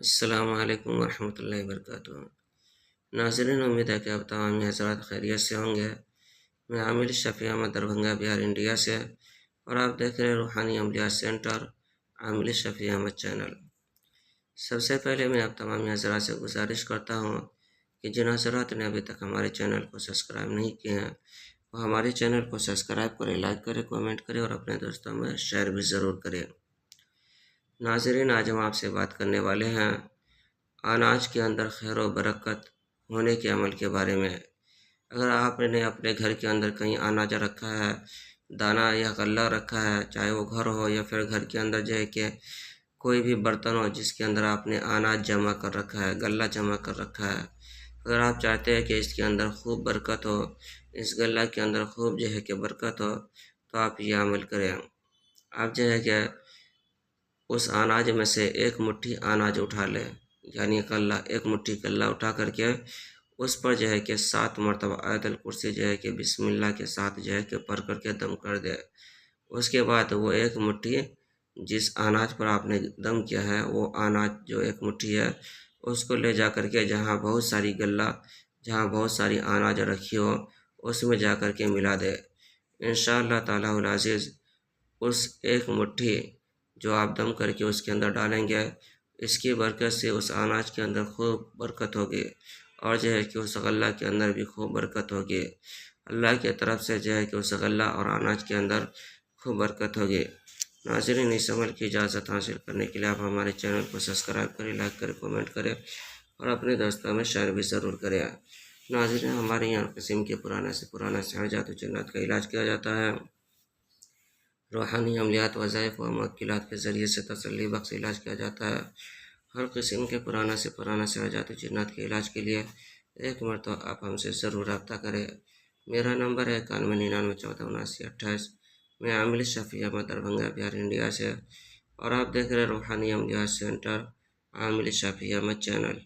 السلام علیکم ورحمۃ اللہ وبرکاتہ۔ ناظرین، امید ہے کہ اب تمام حضرات خیریت سے ہوں گے۔ میں عامل شفیع احمد دربھنگہ بہار انڈیا سے، اور آپ دیکھ رہے ہیں روحانی عملیات سینٹر عامل شفیع احمد چینل۔ سب سے پہلے میں اب تمام حضرات سے گزارش کرتا ہوں کہ جن حضرات نے ابھی تک ہمارے چینل کو سبسکرائب نہیں کیے ہیں وہ ہمارے چینل کو سبسکرائب کریں، لائک کریں، کومنٹ کریں اور اپنے دوستوں میں شیئر بھی ضرور کریں۔ ناظرین، آج ہم آپ سے بات کرنے والے ہیں اناج کے اندر خیر و برکت ہونے کے عمل کے بارے میں۔ اگر آپ نے اپنے گھر کے اندر کہیں اناج رکھا ہے، دانہ یا غلہ رکھا ہے، چاہے وہ گھر ہو یا پھر گھر کے اندر جو ہے کہ کوئی بھی برتن ہو جس کے اندر آپ نے اناج جمع کر رکھا ہے، غلہ جمع کر رکھا ہے، اگر آپ چاہتے ہیں کہ اس کے اندر خوب برکت ہو، اس غلہ کے اندر خوب جو ہے کہ برکت ہو، تو آپ یہ عمل کریں۔ آپ جو ہے کہ اس اناج میں سے ایک مٹھی اناج اٹھا لیں، یعنی غلہ، ایک مٹھی غلہ اٹھا کر کے اس پر جو ہے کہ 7 مرتبہ آیت الکرسی جو ہے کہ بسم اللہ کے ساتھ جو ہے کہ پڑھ کر کے دم کر دے۔ اس کے بعد وہ ایک مٹھی جس اناج پر آپ نے دم کیا ہے، وہ اناج جو ایک مٹھی ہے اس کو لے جا کر کے جہاں بہت ساری غلہ، جہاں بہت ساری اناج رکھی ہو، اس میں جا کر کے ملا دے۔ انشاءاللہ تعالی العزیز اس ایک مٹھی جو آپ دم کر کے اس کے اندر ڈالیں گے، اس کی برکت سے اس اناج کے اندر خوب برکت ہوگی، اور جو ہے کہ اس غلہ کے اندر بھی خوب برکت ہوگی۔ اللہ کی طرف سے جو ہے کہ اس غلہ اور اناج کے اندر خوب برکت ہوگی۔ ناظرین، اس عمل کی اجازت حاصل کرنے کے لیے آپ ہمارے چینل کو سبسکرائب کریں، لائک کریں، کومنٹ کریں اور اپنے دوستوں میں شیئر بھی ضرور کریں۔ ناظرین، ہمارے یہاں قسم کے پرانے سے پرانا سحر جادو جنات کا علاج کیا جاتا ہے۔ روحانی عملیات، وظائف و موکلات کے ذریعے سے تسلی بخش علاج کیا جاتا ہے۔ ہر قسم کے پرانا سے پرانا سحر جادو جنات کے علاج کے لیے ایک مرتبہ آپ ہم سے ضرور رابطہ کریں۔ میرا نمبر ہے 9199147928۔ میں عامل شفیع احمد دربھنگہ بہار انڈیا سے، اور آپ دیکھ رہے روحانی عملیات سینٹر عامل شفیع احمد چینل۔